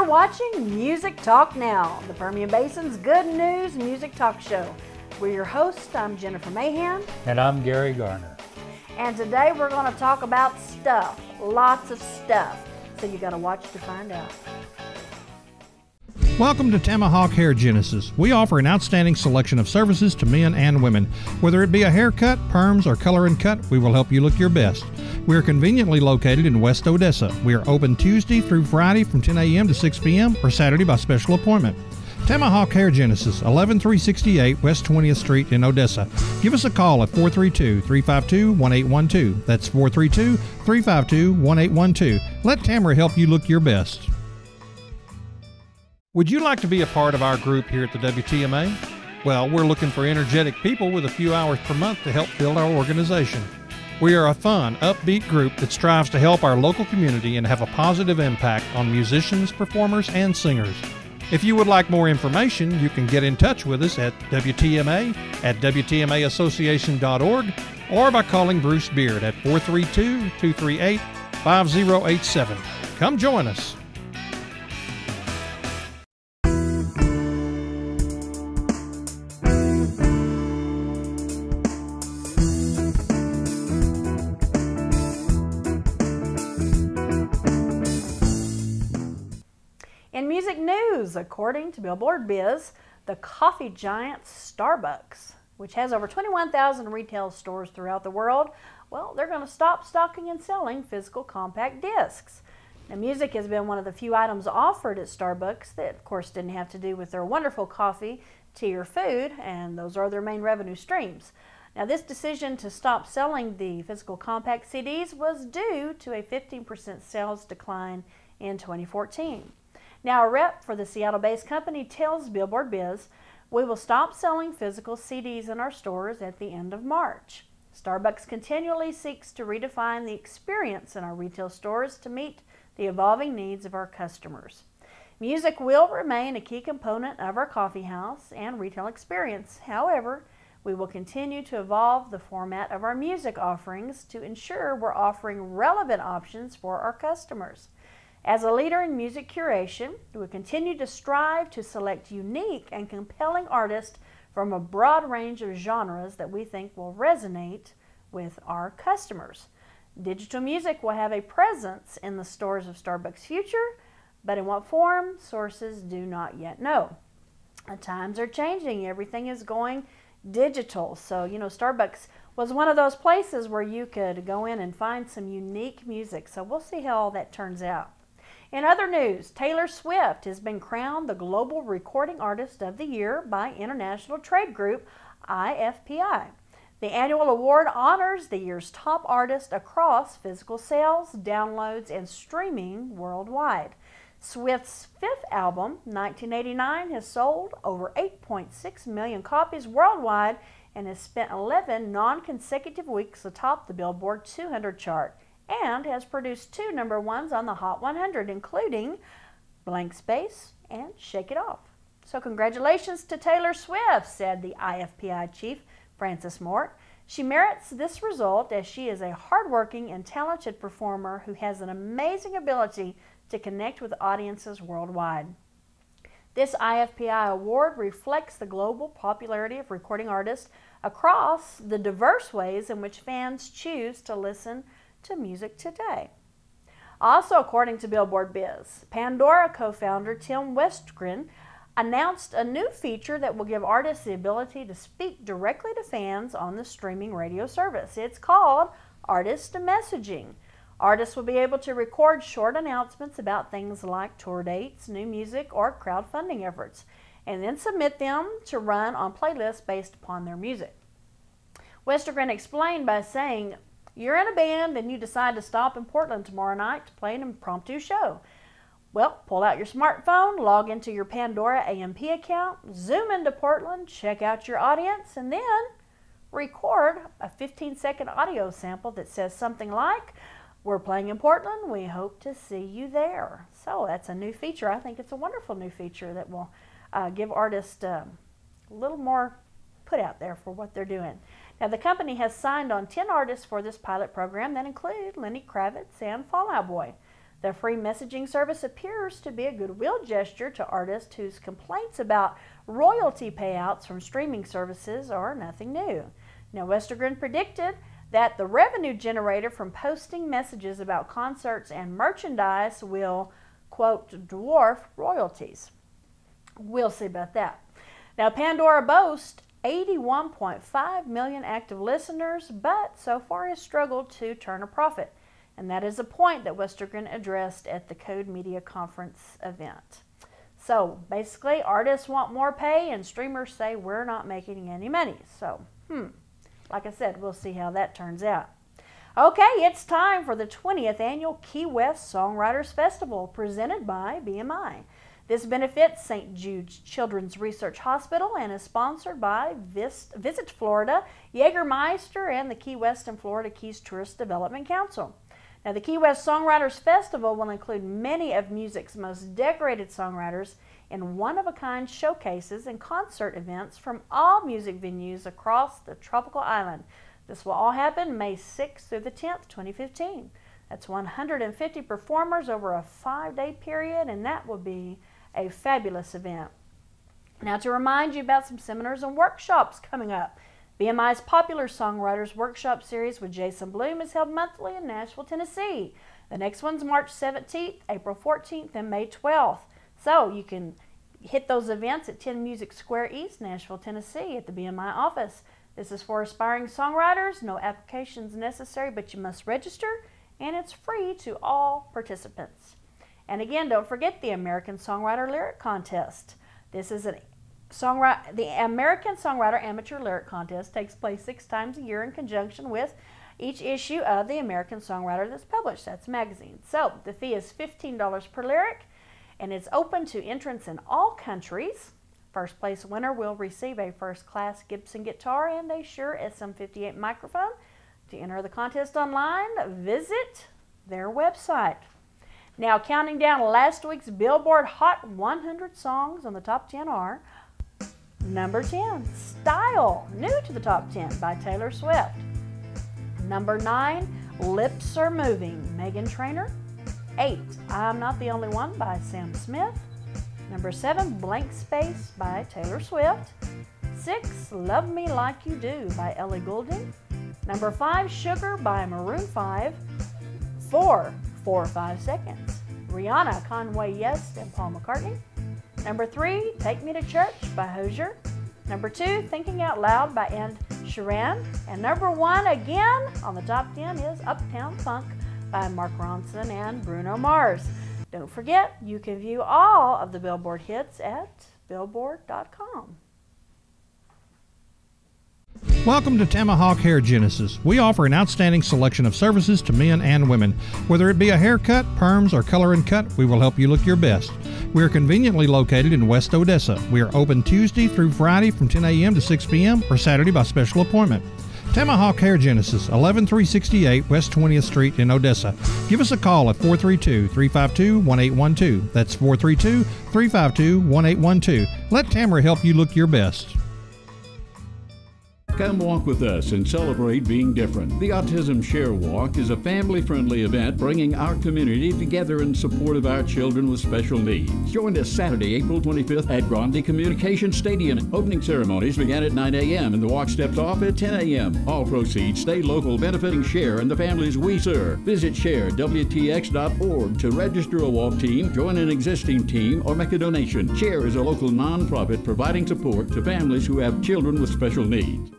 watching Music Talk Now, the Permian Basin's good news music talk show. We're your hosts. I'm Jennifer Mahan. And I'm Gary Garner. And today we're going to talk about stuff, lots of stuff. So you got to watch to find out. Welcome to Tomahawk Hair Genesis. We offer an outstanding selection of services to men and women. Whether it be a haircut, perms, or color and cut, we will help you look your best. We are conveniently located in West Odessa. We are open Tuesday through Friday from 10 a.m. to 6 p.m. or Saturday by special appointment. Tomahawk Hair Genesis, 11368 West 20th Street in Odessa. Give us a call at 432-352-1812. That's 432-352-1812. Let Tamara help you look your best. Would you like to be a part of our group here at the WTMA? Well, we're looking for energetic people with a few hours per month to help build our organization. We are a fun, upbeat group that strives to help our local community and have a positive impact on musicians, performers, and singers. If you would like more information, you can get in touch with us at WTMA at WTMAassociation.org or by calling Bruce Beard at 432-238-5087. Come join us. In music news, according to Billboard Biz, the coffee giant Starbucks, which has over 21,000 retail stores throughout the world, well, they're going to stop stocking and selling physical compact discs. Now, music has been one of the few items offered at Starbucks that, of course, didn't have to do with their wonderful coffee, tea, or food, and those are their main revenue streams. Now, this decision to stop selling the physical compact CDs was due to a 15% sales decline in 2014. Now, a rep for the Seattle-based company tells Billboard Biz, "We will stop selling physical CDs in our stores at the end of March. Starbucks continually seeks to redefine the experience in our retail stores to meet the evolving needs of our customers. Music will remain a key component of our coffee house and retail experience. However, we will continue to evolve the format of our music offerings to ensure we're offering relevant options for our customers. As a leader in music curation, we will continue to strive to select unique and compelling artists from a broad range of genres that we think will resonate with our customers. Digital music will have a presence in the stores of Starbucks' future, but in what form, sources do not yet know. The times are changing. Everything is going digital. So, Starbucks was one of those places where you could go in and find some unique music. So we'll see how all that turns out. In other news, Taylor Swift has been crowned the Global Recording Artist of the Year by international trade group IFPI. The annual award honors the year's top artist across physical sales, downloads, and streaming worldwide. Swift's fifth album, 1989, has sold over 8.6 million copies worldwide and has spent 11 non-consecutive weeks atop the Billboard 200 chart, and has produced 2 number ones on the Hot 100, including Blank Space and Shake It Off. So congratulations to Taylor Swift, said the IFPI chief, Frances Mort. She merits this result as she is a hardworking and talented performer who has an amazing ability to connect with audiences worldwide. This IFPI award reflects the global popularity of recording artists across the diverse ways in which fans choose to listen to music today. Also, according to Billboard Biz, Pandora co-founder Tim Westgren announced a new feature that will give artists the ability to speak directly to fans on the streaming radio service. It's called Artist Messaging. Artists will be able to record short announcements about things like tour dates, new music, or crowdfunding efforts, and then submit them to run on playlists based upon their music. Westergren explained by saying, "You're in a band and you decide to stop in Portland tomorrow night to play an impromptu show. Well, pull out your smartphone, log into your Pandora AMP account, zoom into Portland, check out your audience, and then record a 15-second audio sample that says something like, 'We're playing in Portland. We hope to see you there.'" So that's a new feature. I think it's a wonderful new feature that will give artists a little more put out there for what they're doing. Now, the company has signed on 10 artists for this pilot program that include Lenny Kravitz and Fall Out Boy. The free messaging service appears to be a goodwill gesture to artists whose complaints about royalty payouts from streaming services are nothing new. Now, Westergren predicted that the revenue generated from posting messages about concerts and merchandise will, quote, dwarf royalties. We'll see about that. Now, Pandora boasts 81.5 million active listeners, but so far has struggled to turn a profit. And that is a point that Westergren addressed at the Code Media Conference event. So basically, artists want more pay and streamers say we're not making any money. So, like I said, we'll see how that turns out. Okay, it's time for the 20th Annual Key West Songwriters Festival presented by BMI. This benefits St. Jude's Children's Research Hospital and is sponsored by Visit Florida, Jägermeister, and the Key West and Florida Keys Tourist Development Council. Now, the Key West Songwriters Festival will include many of music's most decorated songwriters in one-of-a-kind showcases and concert events from all music venues across the tropical island. This will all happen May 6th through the 10th, 2015. That's 150 performers over a 5-day period, and that will be a fabulous event. Now, to remind you about some seminars and workshops coming up, BMI's Popular Songwriters Workshop Series with Jason Bloom is held monthly in Nashville, Tennessee. The next one's March 17th, April 14th, and May 12th. So you can hit those events at 10 Music Square East, Nashville, Tennessee at the BMI office. This is for aspiring songwriters. No applications necessary, but you must register, and it's free to all participants. And again, don't forget the American Songwriter Lyric Contest. This is the American Songwriter Amateur Lyric Contest takes place 6 times a year in conjunction with each issue of the American Songwriter that's published. That's a magazine. So the fee is $15 per lyric, and it's open to entrants in all countries. First place winner will receive a first-class Gibson guitar and a Shure SM58 microphone. To enter the contest online, visit their website. Now, counting down last week's Billboard Hot 100 songs on the top 10 are: number 10, Style, new to the top 10 by Taylor Swift. Number 9, Lips Are Moving, Meghan Trainor. 8, I'm Not the Only One by Sam Smith. Number 7, Blank Space by Taylor Swift. 6, Love Me Like You Do by Ellie Goulding. Number 5, Sugar by Maroon 5. 4, 4 or 5 Seconds, Rihanna, Conway West, and Paul McCartney. Number 3, Take Me to Church by Hozier. Number 2, Thinking Out Loud by Ed Sheeran. And number 1 again on the top 10 is Uptown Funk by Mark Ronson and Bruno Mars. Don't forget, you can view all of the Billboard hits at billboard.com. Welcome to Tomahawk Hair Genesis. We offer an outstanding selection of services to men and women. Whether it be a haircut, perms, or color and cut, we will help you look your best. We are conveniently located in West Odessa. We are open Tuesday through Friday from 10 a.m. to 6 p.m. or Saturday by special appointment. Tomahawk Hair Genesis, 11368 West 20th Street in Odessa. Give us a call at 432-352-1812. That's 432-352-1812. Let Tamara help you look your best. Come walk with us and celebrate being different. The Autism Share Walk is a family-friendly event bringing our community together in support of our children with special needs. Join us Saturday, April 25th at Grande Communication Stadium. Opening ceremonies begin at 9 a.m. and the walk steps off at 10 a.m. All proceeds stay local, benefiting Share and the families we serve. Visit sharewtx.org to register a walk team, join an existing team, or make a donation. Share is a local nonprofit providing support to families who have children with special needs.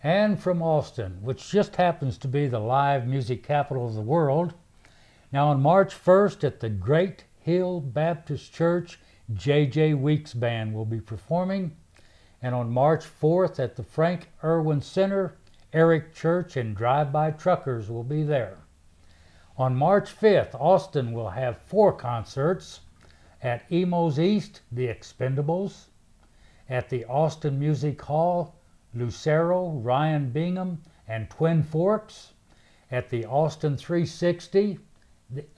And from Austin, which just happens to be the live music capital of the world. Now on March 1st at the Great Hill Baptist Church, J.J. Weeks Band will be performing. And on March 4th at the Frank Irwin Center, Eric Church and Drive-By Truckers will be there. On March 5th, Austin will have 4 concerts at Emos East, The Expendables, at the Austin Music Hall, Lucero, Ryan Bingham, and Twin Forks, at the Austin 360,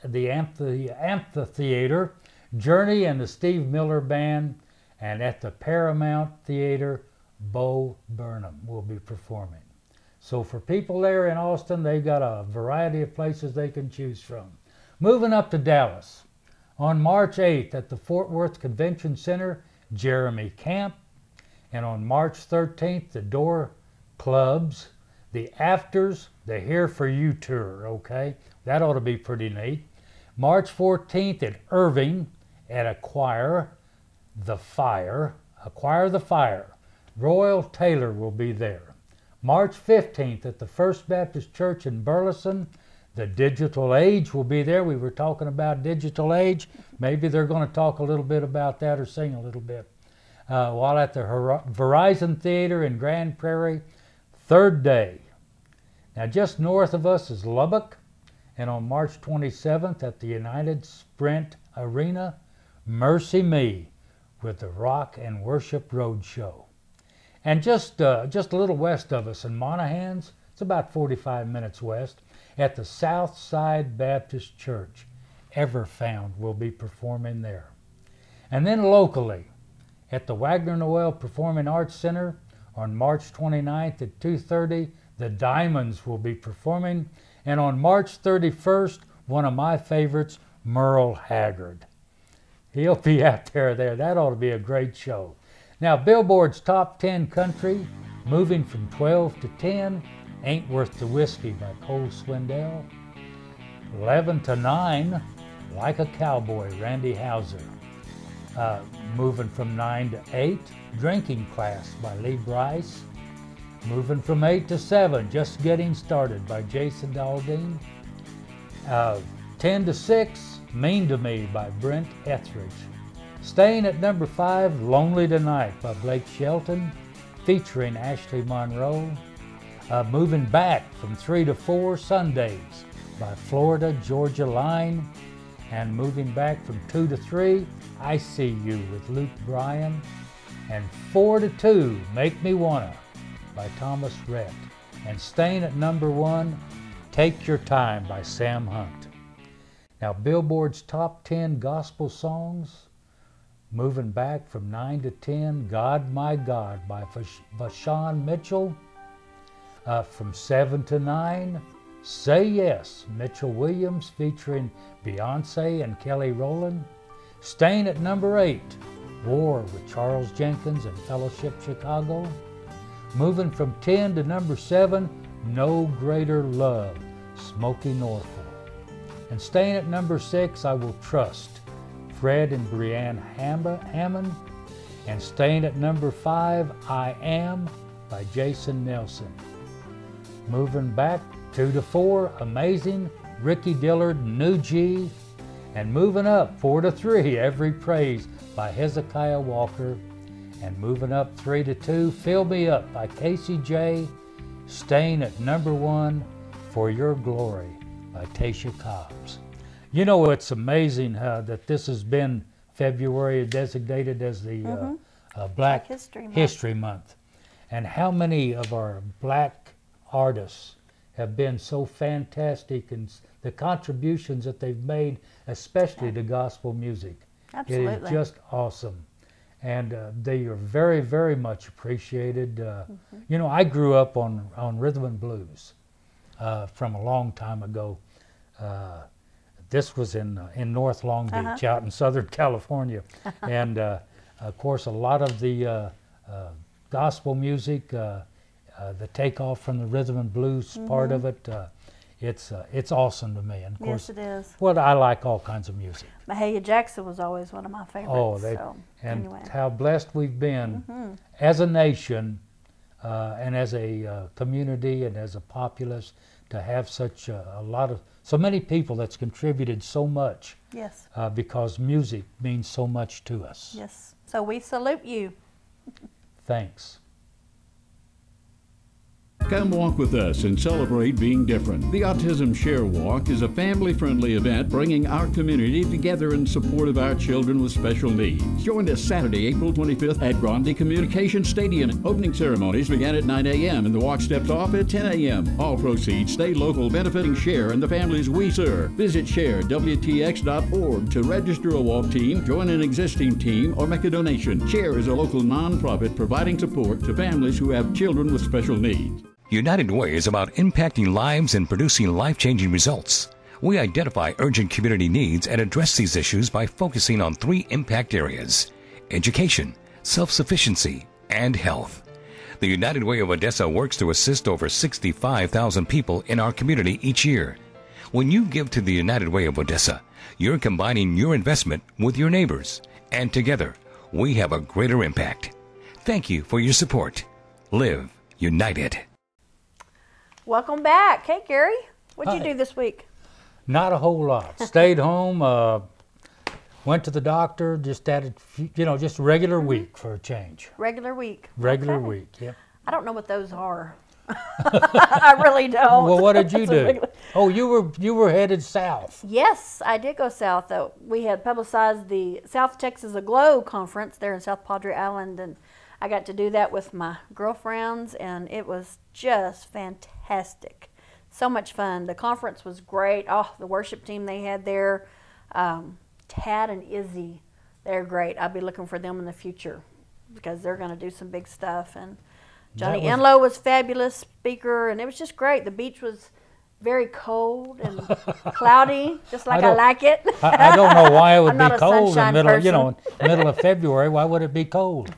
the Amphitheater, Journey and the Steve Miller Band, and at the Paramount Theater, Bo Burnham will be performing. So for people there in Austin, they've got a variety of places they can choose from. Moving up to Dallas, on March 8th at the Fort Worth Convention Center, Jeremy Camp, and on March 13th, the Door Clubs, the Afters, the Here For You Tour, okay? That ought to be pretty neat. March 14th at Irving at Acquire the Fire. Royal Taylor will be there. March 15th at the First Baptist Church in Burleson, the Digital Age will be there. We were talking about Digital Age. Maybe they're going to talk a little bit about that or sing a little bit. While at the Verizon Theater in Grand Prairie, Third Day. Now just north of us is Lubbock, and on March 27th at the United Sprint Arena, Mercy Me with the Rock and Worship Roadshow. And just a little west of us in Monahans, it's about 45 minutes west, at the Southside Baptist Church, Everfound will be performing there. And then locally, at the Wagner Noel Performing Arts Center on March 29th at 2:30, the Diamonds will be performing. And on March 31st, one of my favorites, Merle Haggard. He'll be out there. That ought to be a great show. Now, Billboard's Top 10 Country, moving from 12 to 10, Ain't Worth the Whiskey by Cole Swindell. 11 to 9, Like a Cowboy, Randy Houser. Moving from 9 to 8, Drinking Class by Lee Brice. Moving from 8 to 7, Just Getting Started by Jason Aldean. 10 to 6, Mean to Me by Brent Etheridge. Staying at number 5, Lonely Tonight by Blake Shelton, featuring Ashley Monroe. Moving back from 3 to 4, Sundays by Florida Georgia Line. And moving back from 2 to 3, I See You with Luke Bryan. And 4 to 2, Make Me Wanna by Thomas Rhett. And staying at number 1, Take Your Time by Sam Hunt. Now, Billboard's Top 10 Gospel Songs, moving back from 9 to 10, God My God by Vashawn Mitchell. From 7 to 9, Say Yes, Mitchell Williams featuring Beyonce and Kelly Rowland. Staying at number 8, War with Charles Jenkins and Fellowship Chicago. Moving from 10 to number 7, No Greater Love, Smokey Norfolk. And staying at number 6, I Will Trust, Fred and Brianne Hammond. And staying at number 5, I Am by Jason Nelson. Moving back 2 to 4, Amazing, Ricky Dillard, New G. And moving up 4 to 3, Every Praise by Hezekiah Walker. And moving up 3 to 2, Fill Me Up by Casey J. Staying at number 1, For Your Glory by Tasha Cobbs. You know, it's amazing that this has been February designated as the Black History Month. And how many of our black artists have been so fantastic, and the contributions that they've made, especially to gospel music. Absolutely. It is just awesome. And they are very, very much appreciated. You know, I grew up on rhythm and blues from a long time ago. This was in North Long Beach, out in Southern California. And, of course, a lot of the gospel music, the takeoff from the rhythm and blues part of it, it's awesome to me. And of course, yes, it is. Well, I like all kinds of music. Mahalia Jackson was always one of my favorites. Anyway. How blessed we've been as a nation and as a community and as a populace to have such so many people that's contributed so much. Yes. Because music means so much to us. Yes. So we salute you. Thanks. Come walk with us and celebrate being different. The Autism Share Walk is a family-friendly event bringing our community together in support of our children with special needs. Join us Saturday, April 25th at Grande Communication Stadium. Opening ceremonies begin at 9 a.m. and the walk steps off at 10 a.m. All proceeds stay local, benefiting Share and the families we serve. Visit sharewtx.org to register a walk team, join an existing team, or make a donation. Share is a local nonprofit providing support to families who have children with special needs. United Way is about impacting lives and producing life-changing results. We identify urgent community needs and address these issues by focusing on 3 impact areas: education, self-sufficiency, and health. The United Way of Odessa works to assist over 65,000 people in our community each year. When you give to the United Way of Odessa, you're combining your investment with your neighbors, and together, we have a greater impact. Thank you for your support. Live United. Welcome back. Hey, Gary, what'd you Hi. do this week? Not a whole lot. Stayed home, went to the doctor, just added, just a regular week for a change. Regular week. Regular Okay. week, yeah. I don't know what those are. I really don't. Well, what did you That's a do? regular- Oh, you were headed south. Yes, I did go south, though. We had publicized the South Texas Aglow conference there in South Padre Island, and I got to do that with my girlfriends, and it was just fantastic. So much fun. The conference was great. Oh, the worship team they had there, Tad and Izzy, they're great. I'll be looking for them in the future because they're going to do some big stuff. And Johnny Enlow was fabulous speaker, and it was just great. The beach was very cold and cloudy, just like I like it. I don't know why it would I'm be not a cold in sunshine middle, person. middle of February. Why would it be cold?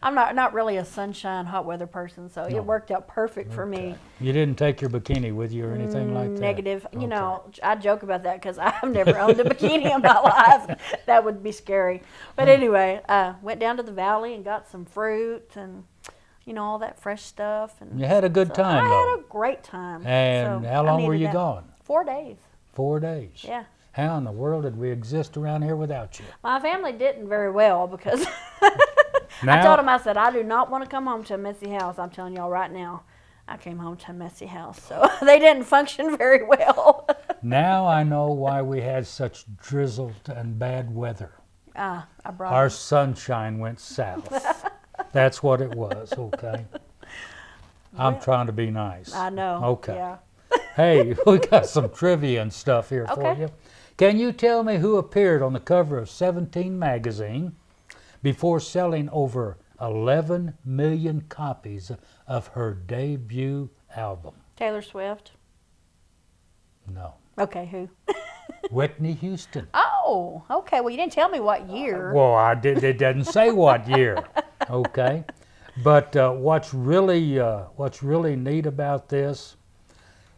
I'm not really a sunshine, hot weather person, so No. it worked out perfect for me. You didn't take your bikini with you or anything like that? Negative. Okay. You know, I joke about that because I've never owned a bikini in my life. That would be scary. But anyway, went down to the valley and got some fruit and, all that fresh stuff. And You had a good time, I though. had a great time. And So how I long were needed you that. gone? 4 days. 4 days. Yeah. How in the world did we exist around here without you? My family didn't very well because I Now- told them, I said, I do not want to come home to a messy house. I'm telling y'all right now, I came home to a messy house. So they didn't function very well. Now I know why we had such drizzle and bad weather. I brought Our them. sunshine went south. That's what it was, okay? I'm trying to be nice. I know. Okay. Yeah. Hey, we got some trivia and stuff here for Okay. you. Can you tell me who appeared on the cover of 17 magazine before selling over 11 million copies of her debut album? Taylor Swift. No. Okay, who? Whitney Houston. Oh, okay. Well, you didn't tell me what year. Well, it doesn't say what year. Okay. But what's really neat about this,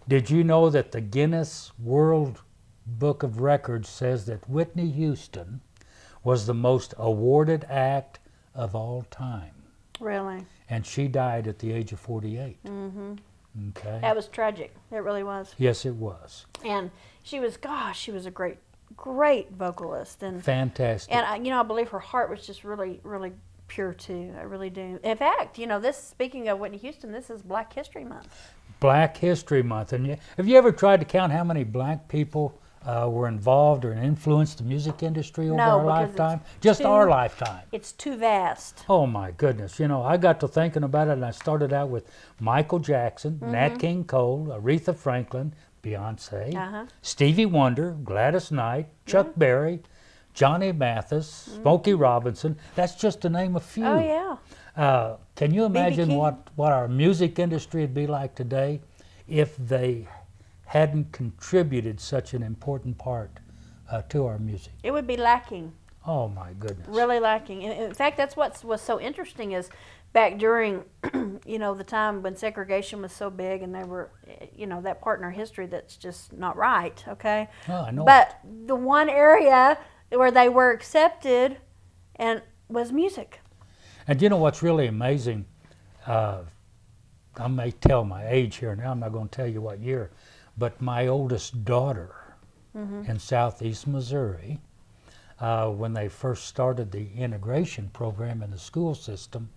did you know that the Guinness World Book of Records says that Whitney Houston was the most awarded act of all time? Really? And she died at the age of 48. Mm-hmm. Okay. That was tragic. It really was. Yes, it was. And she was a great vocalist. And Fantastic. And I believe her heart was just really, really pure too. I really do. In fact, speaking of Whitney Houston, this is Black History Month. Black History Month. And have you ever tried to count how many black people were involved or influenced the music industry over our because lifetime? it's Just too- our lifetime. It's too vast. Oh my goodness. I got to thinking about it, and I started out with Michael Jackson, Nat King Cole, Aretha Franklin, Beyonce, Uh-huh. Stevie Wonder, Gladys Knight, Chuck Berry, Johnny Mathis, Smokey Robinson. That's just to name a few. Oh yeah. Can you imagine King. what our music industry would be like today if they hadn't contributed such an important part to our music? It would be lacking. Oh my goodness. Really lacking. In fact, that's what was so interesting is back during, the time when segregation was so big and they were, that part in our history that's just not right, okay? Oh, I know. But the one area where they were accepted and was music. And you know what's really amazing? I may tell my age here now. I'm not going to tell you what year. But my oldest daughter in southeast Missouri, when they first started the integration program in the school system,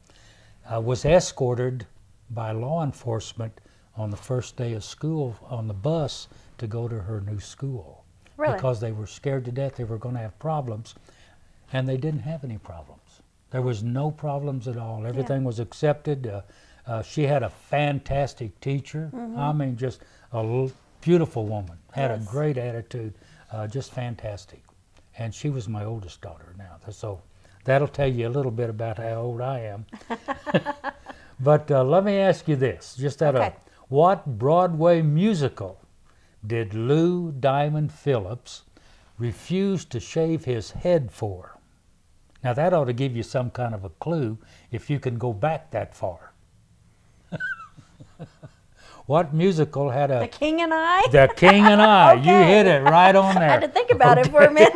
was escorted by law enforcement on the first day of school on the bus to go to her new school. Really? Because they were scared to death they were going to have problems, and they didn't have any problems. There was no problems at all. Everything was accepted. She had a fantastic teacher. I mean, just a beautiful woman. Had a great attitude. Just fantastic. And she was my oldest daughter now. So that'll tell you a little bit about how old I am. But let me ask you this, just out of what Broadway musical did Lou Diamond Phillips refuse to shave his head for? Now that ought to give you some kind of a clue if you can go back that far. What musical had a... The King and I? The King and I. You hit it right on there. I had to think about it for a minute.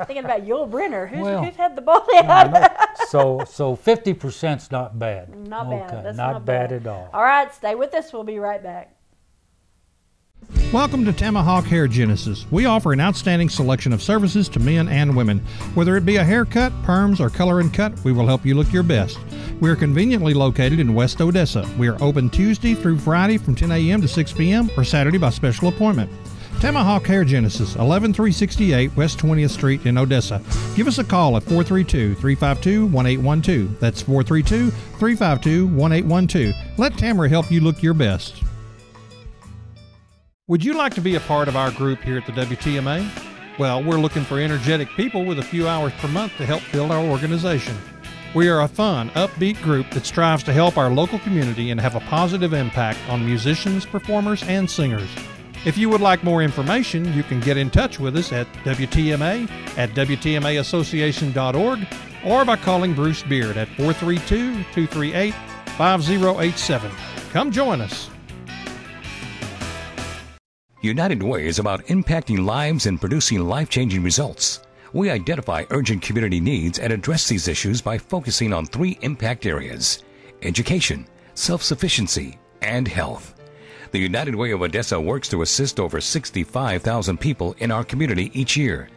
Thinking about Yul Brynner. Who's had the bald head? So 50%'s not bad. Not bad. Okay, That's not bad at all. All right, stay with us. We'll be right back. Welcome to Tomahawk Hair Genesis. We offer an outstanding selection of services to men and women. Whether it be a haircut, perms, or color and cut, we will help you look your best. We are conveniently located in West Odessa. We are open Tuesday through Friday from 10 a.m. to 6 p.m. or Saturday by special appointment. Tomahawk Hair Genesis, 11368 West 20th Street in Odessa. Give us a call at 432-352-1812. That's 432-352-1812. Let Tamara help you look your best. Would you like to be a part of our group here at the WTMA? Well, we're looking for energetic people with a few hours per month to help build our organization. We are a fun, upbeat group that strives to help our local community and have a positive impact on musicians, performers, and singers. If you would like more information, you can get in touch with us at WTMA at WTMAassociation.org or by calling Bruce Beard at 432-238-5087. Come join us. United Way is about impacting lives and producing life-changing results. We identify urgent community needs and address these issues by focusing on three impact areas: education, self-sufficiency, and health. The United Way of Odessa works to assist over 65,000 people in our community each year.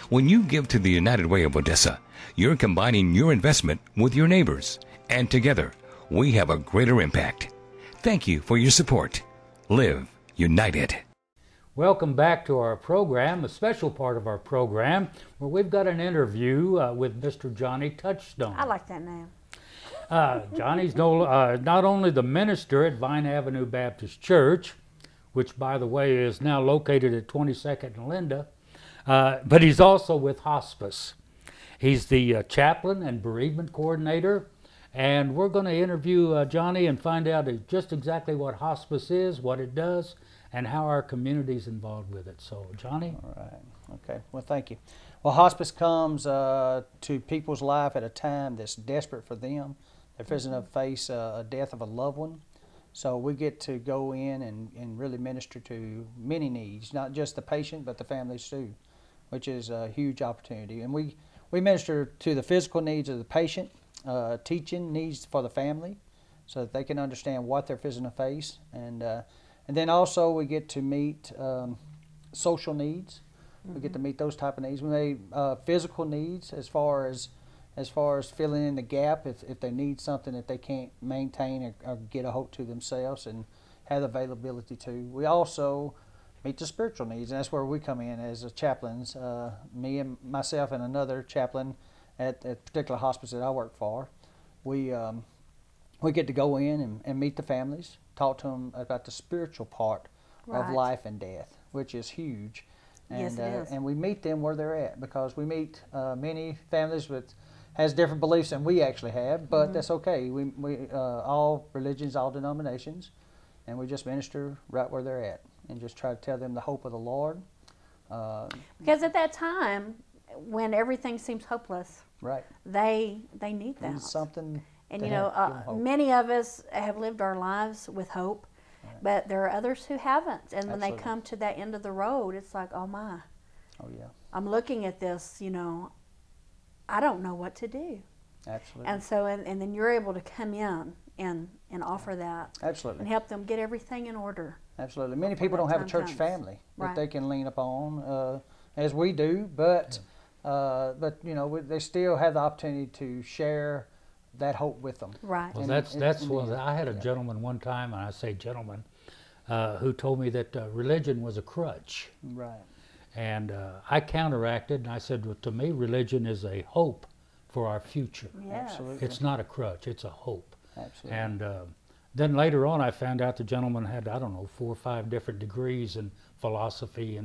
When you give to the United Way of Odessa, you're combining your investment with your neighbors, and together, we have a greater impact. Thank you for your support. Live United. Welcome back to our program, a special part of our program, where we've got an interview with Mr. Johnny Touchstone. I like that name. Johnny's not only the minister at Vine Avenue Baptist Church, which, by the way, is now located at 22nd and Linda, but he's also with Hospice. He's the chaplain and bereavement coordinator, and we're going to interview Johnny and find out just exactly what Hospice is, what it does, and how our community is involved with it. So, Johnny? All right. Okay. Well, thank you. Well, hospice comes to people's life at a time that's desperate for them. They're facing to face a death of a loved one. So we get to go in and really minister to many needs, not just the patient, but the families too, which is a huge opportunity. And we minister to the physical needs of the patient, teaching needs for the family, so that they can understand what they're facing to face. And then also we get to meet social needs. We get to meet those type of needs. We may physical needs as far as filling in the gap if they need something that they can't maintain or get a hold to themselves and have the availability to. We also meet the spiritual needs, and that's where we come in as chaplains. Me and myself and another chaplain at a particular hospice that I work for. We get to go in and meet the families, talk to them about the spiritual part of life and death, which is huge. And, yes, it is. And we meet them where they're at, because we meet many families has different beliefs than we actually have, but that's okay. We all religions, all denominations, and we just minister right where they're at and just try to tell them the hope of the Lord. Because at that time, when everything seems hopeless, right, they need that. Something. And you know, many of us have lived our lives with hope, but there are others who haven't. And when they come to that end of the road, it's like, oh my. Oh yeah. I'm looking at this, you know, I don't know what to do. Absolutely. And so, and then you're able to come in and offer that. Absolutely. And help them get everything in order. Absolutely. Many people don't have a church family that they can lean upon, as we do, but you know, they still have the opportunity to share that hope with them. Right. Well, that's one. I had a gentleman one time, and I say gentleman, who told me that religion was a crutch. Right. And I counteracted, and I said, well, to me, religion is a hope for our future. Yes. Absolutely. It's not a crutch, it's a hope. Absolutely. And then later on, I found out the gentleman had, I don't know, 4 or 5 different degrees in philosophy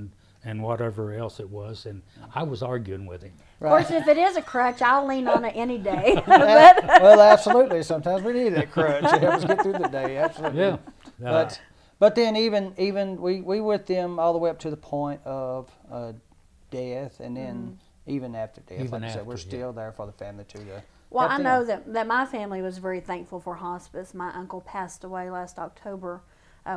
and whatever else it was, and I was arguing with him. Of course, if it is a crutch, I'll lean on it any day. Well, absolutely. Sometimes we need that crutch to help us get through the day. Absolutely. Yeah. But then even we with them all the way up to the point of death, and then even after death, Even like I said, after, we're still there for the family too. Well, help I them. know that my family was very thankful for hospice. My uncle passed away last October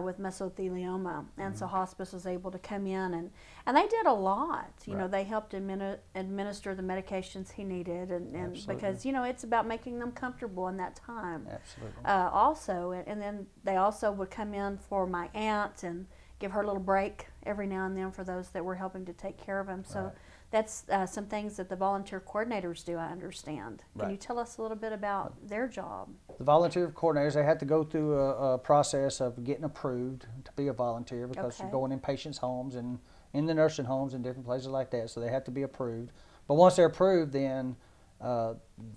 with mesothelioma, and so hospice was able to come in, and they did a lot. You know, they helped administer the medications he needed, and because, you know, it's about making them comfortable in that time. Absolutely. Also, and then they also would come in for my aunt and give her a little break every now and then for those that were helping to take care of him. So that's some things that the volunteer coordinators do, I understand. Can you tell us a little bit about their job? The volunteer coordinators, they had to go through a process of getting approved to be a volunteer, because you're going in patients' homes and in the nursing homes and different places like that, so they have to be approved. But once they're approved, then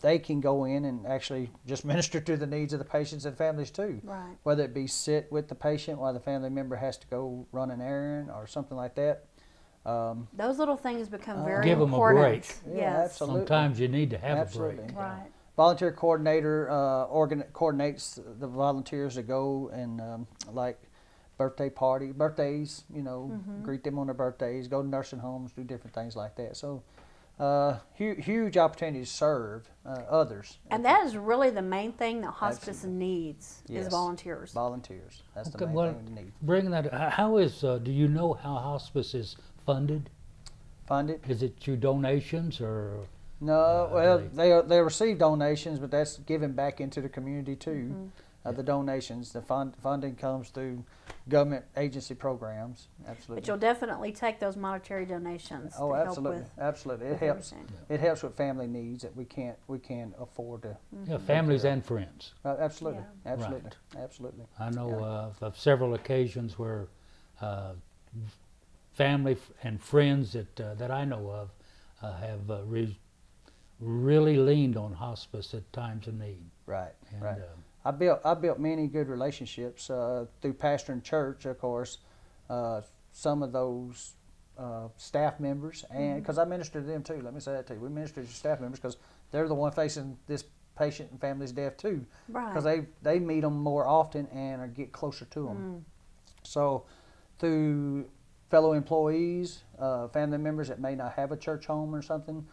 they can go in and actually just minister to the needs of the patients and families too. Right. Whether it be sit with the patient while the family member has to go run an errand or something like that. Those little things become very Give 'em a important. break. Yeah, Yes. absolutely. Sometimes you need to have Absolutely. a break. Right. Volunteer coordinator coordinates the volunteers to go and like birthdays, you know, greet them on their birthdays, go to nursing homes, do different things like that. So huge opportunity to serve others. And that is really the main thing that hospice Absolutely. needs is Yes. volunteers. Volunteers. That's the Okay, main well, thing we need. bringing that, how is, do you know how hospice is funded? Funded? Is it through donations or? No, well, they- they receive donations, but that's given back into the community too. The donations, the funding comes through government agency programs. Absolutely. But you'll definitely take those monetary donations Oh, to absolutely, help with absolutely. It with helps. everything. It helps with family needs that we can't afford to. Yeah, families and friends. Absolutely, Yeah. absolutely, absolutely. I know of several occasions where family and friends that I know of have really leaned on hospice at times of need. Right, And, right. I built many good relationships through pastoring church, of course. Some of those staff members, and because I minister to them too. Let me say that too. We minister to staff members because they're the one facing this patient and family's death too. Right. Because they meet them more often and get closer to them. So through fellow employees, family members that may not have a church home or something,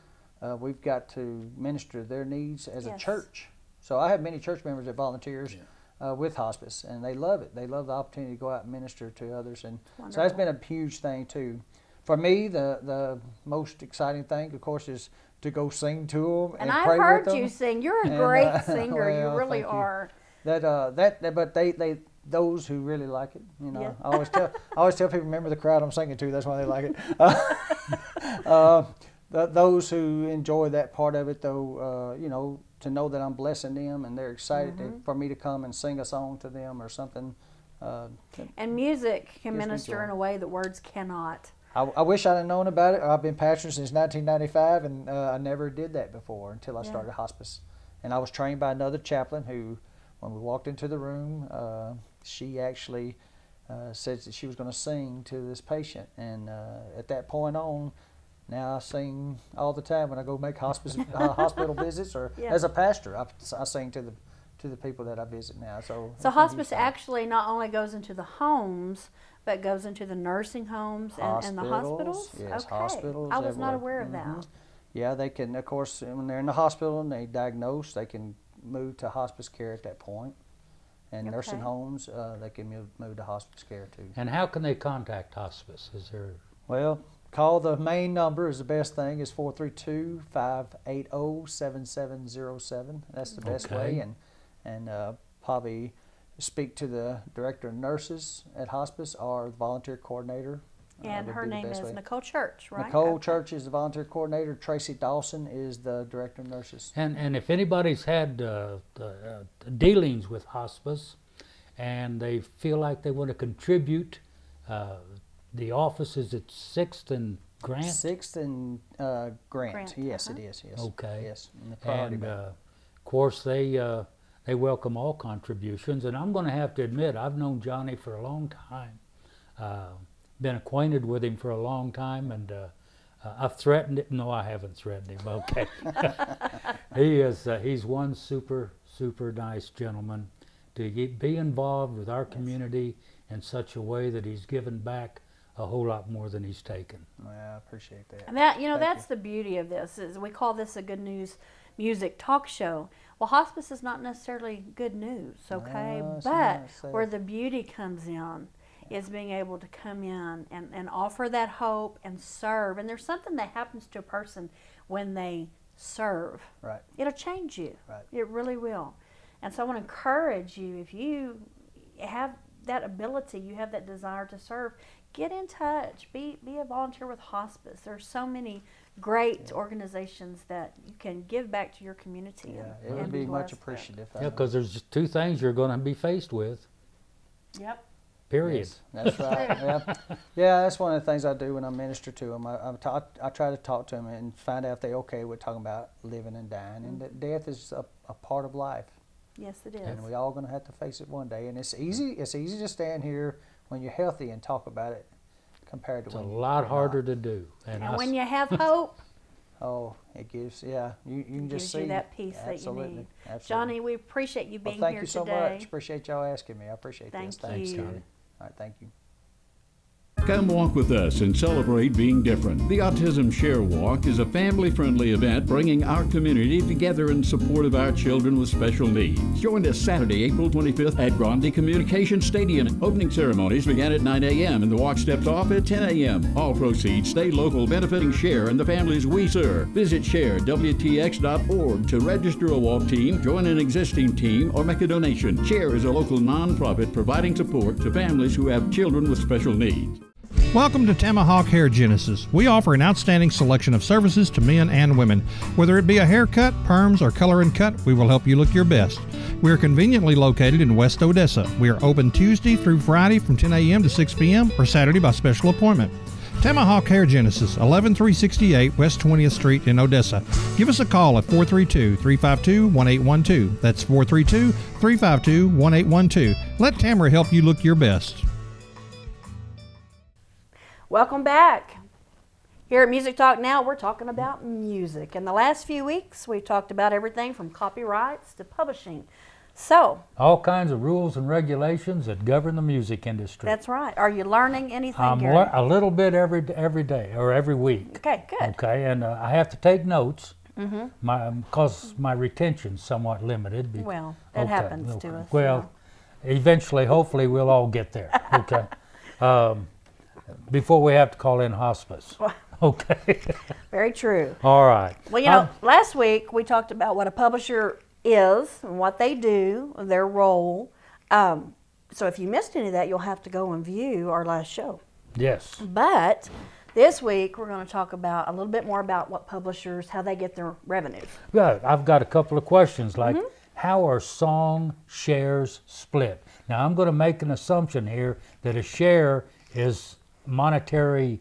we've got to minister their needs as a church. So I have many church members that volunteers with hospice, and they love it. They love the opportunity to go out and minister to others, and so that's been a huge thing too. For me, the most exciting thing, of course, is to go sing to them and I've pray heard with them. you sing. You're a And, great singer. well, you really thank you. are. But they those who really like it, you know, Yeah. I always tell people, remember the crowd I'm singing to. That's why they like it. Those who enjoy that part of it, though, you know, to know that I'm blessing them and they're excited for me to come and sing a song to them or something. And music can Gives me minister joy. in a way that words cannot. I wish I'd have known about it. I've been pastoring since 1995, and I never did that before until I started hospice. And I was trained by another chaplain who, when we walked into the room, she actually said that she was going to sing to this patient. And at that point on, now I sing all the time when I go make hospice hospital visits, or as a pastor, I sing to the people that I visit now. So Hospice actually not only goes into the homes, but goes into the nursing homes and the hospitals? Yes, okay. hospitals. I was not everywhere. aware of that. Yeah, they can, of course, when they're in the hospital and they diagnose, they can move to hospice care at that point. And nursing homes, they can move to hospice care too. And how can they contact hospice? Is there? Well, call the main number is the best thing. Is 432-580-7707. That's the best way. And probably speak to the director of nurses at hospice or the volunteer coordinator And would her be the name best is way. Nicole Church, right? Nicole Okay. Church is the volunteer coordinator. Tracy Dawson is the director of nurses. And if anybody's had dealings with hospice and they feel like they want to contribute, the office is at 6th and Grant? 6th and Grant. Grant, Yes, it is. Yes. Okay. Yes. In the priority And bank. of course, they welcome all contributions. And I'm going to have to admit, I've known Johnny for a long time, been acquainted with him for a long time, and I've threatened it. No, I haven't threatened him. Okay, he's one super nice gentleman to be involved with our community in such a way that he's given back a whole lot more than he's taken. Well, I appreciate that. And that, Thank that's the beauty of this, is we call this a good news music talk show. Well, hospice is not necessarily good news, okay? No, it's but not, it's where the beauty comes in is being able to come in and offer that hope and serve. And there's something that happens to a person when they serve. Right. It'll change you. Right. It really will. And so I want to encourage you, if you have that ability, you have that desire to serve, get in touch. Be a volunteer with hospice. There's so many great organizations that you can give back to your community. Yeah, and it would be much bless them. appreciative. Yeah, because there's just two things you're going to be faced with. Yep. Period. Yes, that's right. Yeah. Yeah, that's one of the things I do when I minister to them. I try to talk to them and find out if they're okay with talking about living and dying, and that death is a part of life. Yes, it is. And we all going to have to face it one day. And it's easy to stand here when you're healthy and talk about it compared to It's when a you're lot not. harder to do. And when you have hope, Oh, it gives, you can gives just you see. that peace that you Absolutely. need. Absolutely. Johnny, we appreciate you being Thank here you so today. much. Appreciate y'all asking me. I appreciate Thank this. Thanks, you. Johnny. All right, thank you. Come walk with us and celebrate being different. The Autism Share Walk is a family-friendly event bringing our community together in support of our children with special needs. Join us Saturday, April 25th at Grande Communication Stadium. Opening ceremonies begin at 9 a.m. and the walk steps off at 10 a.m. All proceeds stay local, benefiting Share and the families we serve. Visit sharewtx.org to register a walk team, join an existing team, or make a donation. Share is a local nonprofit providing support to families who have children with special needs. Welcome to Tomahawk Hair Genesis. We offer an outstanding selection of services to men and women. Whether it be a haircut, perms, or color and cut, we will help you look your best. We are conveniently located in West Odessa. We are open Tuesday through Friday from 10 a.m. to 6 p.m. or Saturday by special appointment. Tomahawk Hair Genesis, 11368 West 20th Street in Odessa. Give us a call at 432-352-1812. That's 432-352-1812. Let Tamara help you look your best. Welcome back. Here at Music Talk Now, we're talking about music. In the last few weeks, we've talked about everything from copyrights to publishing. So, All kinds of rules and regulations that govern the music industry. that's right. Are you learning anything, I'm Gary? a little bit every day or every week. Okay, good. Okay, and I have to take notes because my retention's somewhat limited. Well, that happens to us. Well, eventually, hopefully, we'll all get there. Okay. Before we have to call in hospice. Okay. Very true. All right. Well, last week we talked about what a publisher is and what they do, their role. So if you missed any of that, you'll have to go and view our last show. Yes. But this week we're going to talk about a little bit more about what publishers, how they get their revenues. Good. I've got a couple of questions like how are song shares split? Now I'm going to make an assumption here that a share is monetary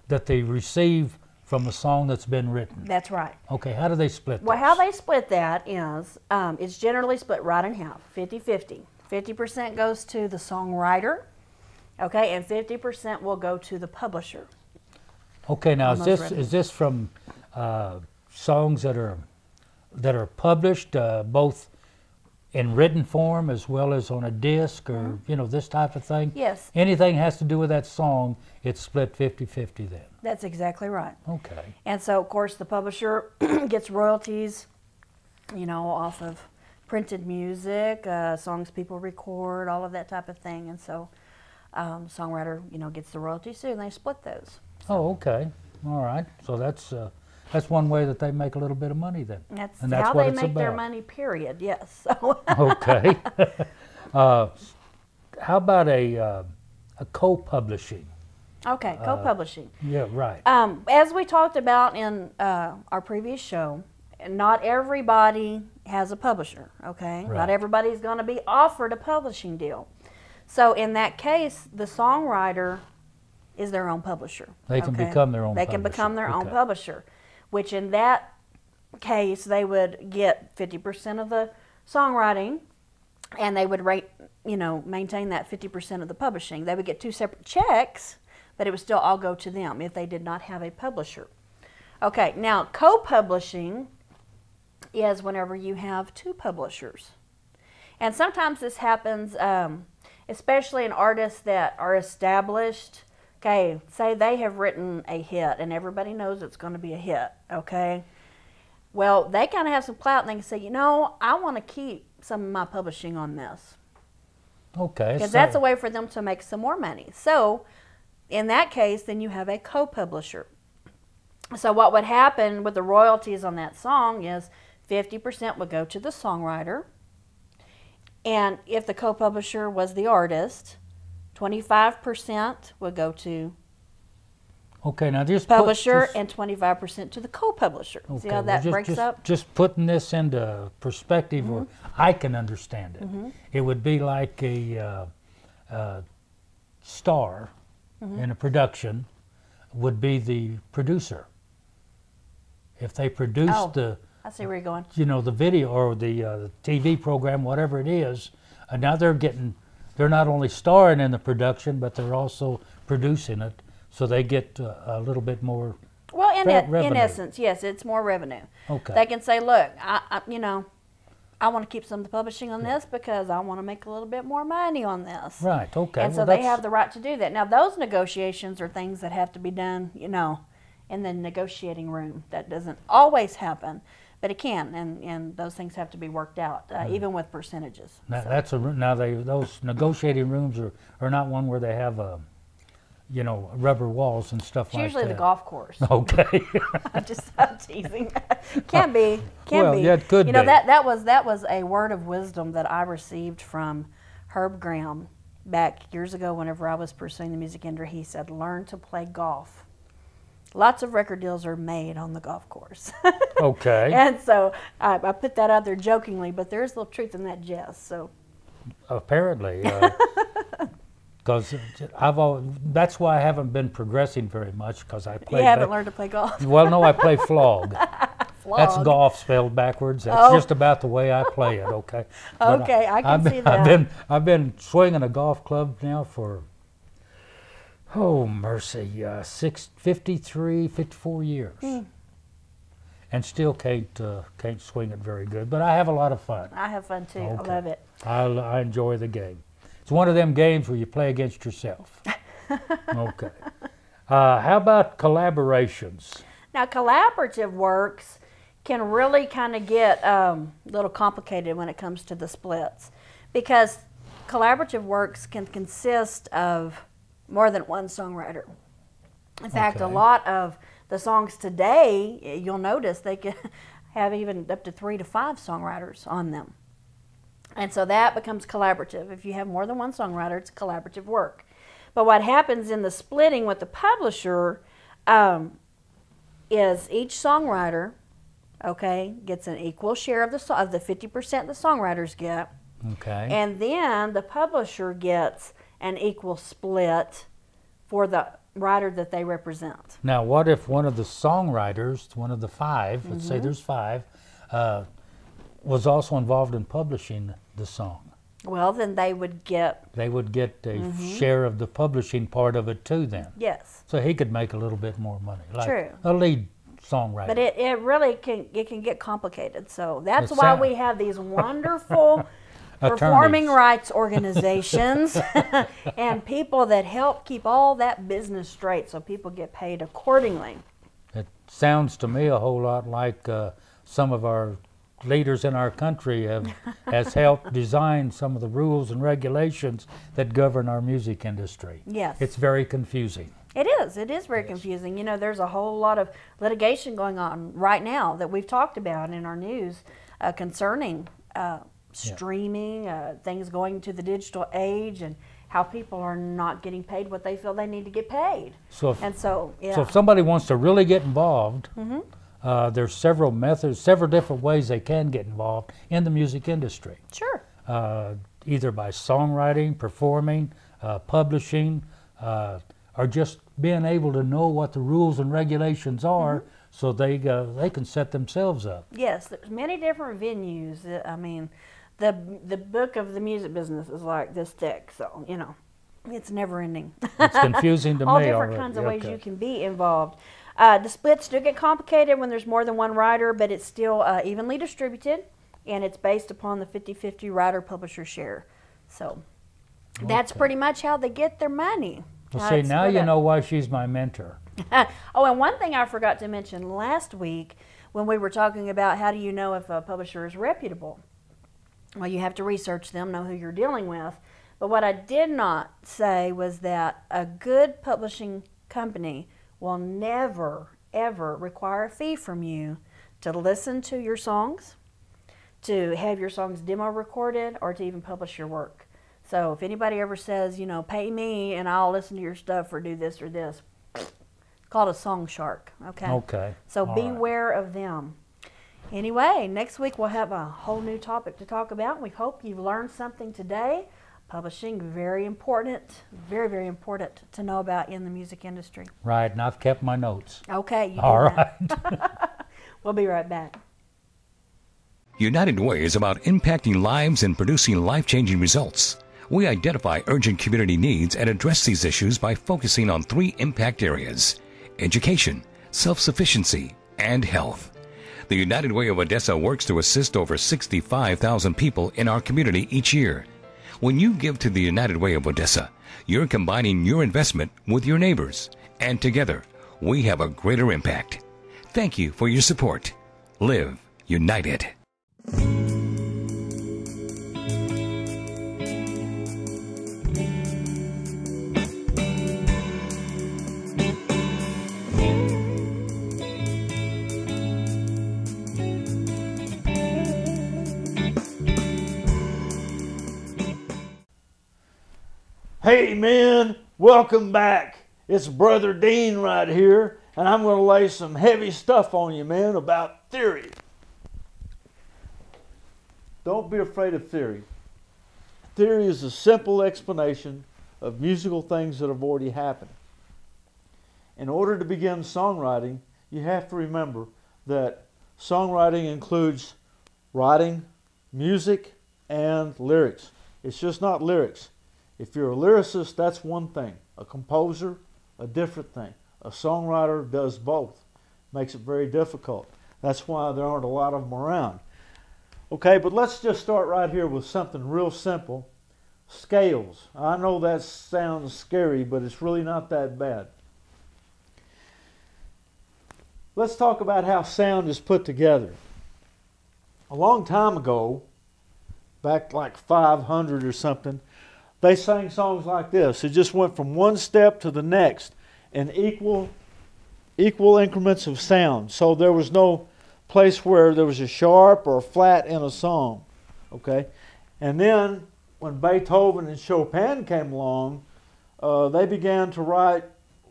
that they receive from a song that's been written. That's right. Okay, how do they split Well, this? how they split that is it's generally split right in half, 50-50. 50% goes to the songwriter, okay, and 50% will go to the publisher. Okay, now on those revenues. is this from songs that are published both in written form as well as on a disc or this type of thing? Yes. Anything has to do with that song, it's split 50-50 then. That's exactly right. Okay. And so, of course, the publisher gets royalties, off of printed music, songs people record, all of that type of thing. And so, songwriter, gets the royalties too, and they split those. Oh, okay. All right. So that's one way that they make a little bit of money then. That's And how what they it's make their about. money, period, yes. So Okay. How about a co-publishing. Okay, co-publishing. Yeah, right. As we talked about in our previous show, not everybody has a publisher, okay? Right. Not everybody's going to be offered a publishing deal. So in that case, the songwriter is their own publisher. They can become their own They publisher. can become their own Okay. publisher, which in that case, they would get 50% of the songwriting, and they would maintain that 50% of the publishing. They would get two separate checks, but it would still all go to them if they did not have a publisher. Okay, now co-publishing is whenever you have two publishers. And sometimes this happens, especially in artists that are established. Okay, say they have written a hit and everybody knows it's going to be a hit, okay? Well, they kind of have some clout and they can say, I want to keep some of my publishing on this. Okay. Because that's a way for them to make some more money. So, in that case, then you have a co-publisher. So what would happen with the royalties on that song is 50% would go to the songwriter. And if the co-publisher was the artist, 25% would go to Okay, now just publisher and 25% to the co-publisher. Okay, See how that breaks up? Just putting this into perspective where I can understand it. It would be like a star in a production would be the producer. If they produce I see where you're going. the video or the TV program, whatever it is, and now they're not only starring in the production, but they're also producing it. So they get a little bit more. Well, in revenue. essence, yes, it's more revenue. Okay. They can say, look, I want to keep some of the publishing on this because I want to make a little bit more money on this. Right. Okay. And so they have the right to do that. Now, those negotiations are things that have to be done, in the negotiating room. That doesn't always happen, but it can, and those things have to be worked out, even with percentages. Now, those negotiating rooms are not one where they have rubber walls and stuff It's like that. usually the golf course. Okay. I'm teasing. Can be. Well, be. yeah, it could be. That was a word of wisdom that I received from Herb Graham back years ago whenever I was pursuing the music industry. He said, learn to play golf. Lots of record deals are made on the golf course. Okay. And so I put that out there jokingly, but there's a little truth in that jest. So Apparently. Because that's why I haven't been progressing very much, because I play. You haven't learned to play golf. Well, no, I play flog. Flog. That's golf spelled backwards. That's just about the way I play it. Okay. But Okay, I can see that. I've been swinging a golf club now for, oh mercy, 54 years, and still can't swing it very good. But I have a lot of fun. I have fun too. Okay. I love it. I enjoy the game. It's one of them games where you play against yourself. Okay. How about collaborations? Now, collaborative works can really kind of get a little complicated when it comes to the splits, because collaborative works can consist of more than one songwriter. In fact, a lot of the songs today, you'll notice they can have even up to 3 to 5 songwriters on them. And so that becomes collaborative. If you have more than one songwriter, it's collaborative work. But what happens in the splitting with the publisher is each songwriter, gets an equal share of the 50% the songwriters get. Okay. And then the publisher gets an equal split for the writer that they represent. Now, what if one of the songwriters, one of the 5, let's say there's 5, was also involved in publishing the song? Well, then they would get... They would get a share of the publishing part of it too then. Yes. So he could make a little bit more money. Like True. a lead songwriter. But it really can get complicated. So that's why we have these wonderful performing rights organizations and people that help keep all that business straight so people get paid accordingly. It sounds to me a whole lot like some of our leaders in our country has helped design some of the rules and regulations that govern our music industry. Yes. It's very confusing. It is very confusing. You know, there's a whole lot of litigation going on right now that we've talked about in our news concerning streaming, things going to the digital age, and how people are not getting paid what they feel they need to get paid. So So if somebody wants to really get involved, there's several methods, several different ways they can get involved in the music industry. Sure. Either by songwriting, performing, publishing, or just being able to know what the rules and regulations are, so they can set themselves up. Yes, there's many different venues. I mean, the book of the music business is like this thick, so you know, it's never ending. It's confusing to All me different already. kinds of ways Okay. you can be involved. The splits do get complicated when there's more than one writer, but it's still evenly distributed, and it's based upon the 50-50 writer-publisher share. So that's pretty much how they get their money. Well, see, now you know why she's my mentor. Oh, and one thing I forgot to mention last week when we were talking about how do you know if a publisher is reputable? Well, you have to research them, know who you're dealing with. But what I did not say was that a good publishing company will never, ever require a fee from you to listen to your songs, to have your songs demo recorded, or to even publish your work. So if anybody ever says, you know, pay me and I'll listen to your stuff or do this or this, it's called a song shark, okay? Okay. So All right. beware of them. Anyway, next week we'll have a whole new topic to talk about. We hope you've learned something today. Publishing, very important, very, very important to know about in the music industry. Right, and I've kept my notes. Okay, you All did that. right. We'll be right back. United Way is about impacting lives and producing life-changing results. We identify urgent community needs and address these issues by focusing on 3 impact areas: education, self-sufficiency, and health. The United Way of Odessa works to assist over 65,000 people in our community each year. When you give to the United Way of Odessa, you're combining your investment with your neighbors, and together, we have a greater impact. Thank you for your support. Live united. Hey man, welcome back. It's Brother Dean right here, and I'm going to lay some heavy stuff on you, man, about theory. Don't be afraid of theory. Theory is a simple explanation of musical things that have already happened. In order to begin songwriting, you have to remember that songwriting includes writing, music, and lyrics. It's just not lyrics. If you're a lyricist, that's one thing. A composer, a different thing. A songwriter does both. Makes it very difficult. That's why there aren't a lot of them around. Okay, but let's just start right here with something real simple. Scales. I know that sounds scary, but it's really not that bad. Let's talk about how sound is put together. A long time ago, back like 500 or something, they sang songs like this. It just went from one step to the next in equal increments of sound. So there was no place where there was a sharp or a flat in a song. Okay? And then when Beethoven and Chopin came along, they began to write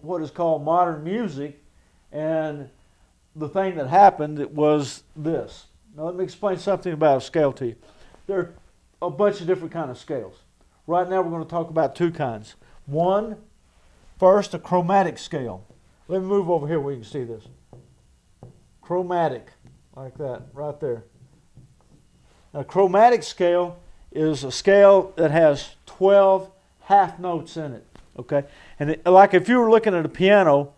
what is called modern music, and the thing that happened was this. Now let me explain something about a scale to you. There are a bunch of different kind of scales. Right now we're going to talk about 2 kinds. One, first, a chromatic scale. Let me move over here where you can see this. Chromatic, like that, right there. A chromatic scale is a scale that has 12 half notes in it. Okay, and like if you were looking at a piano,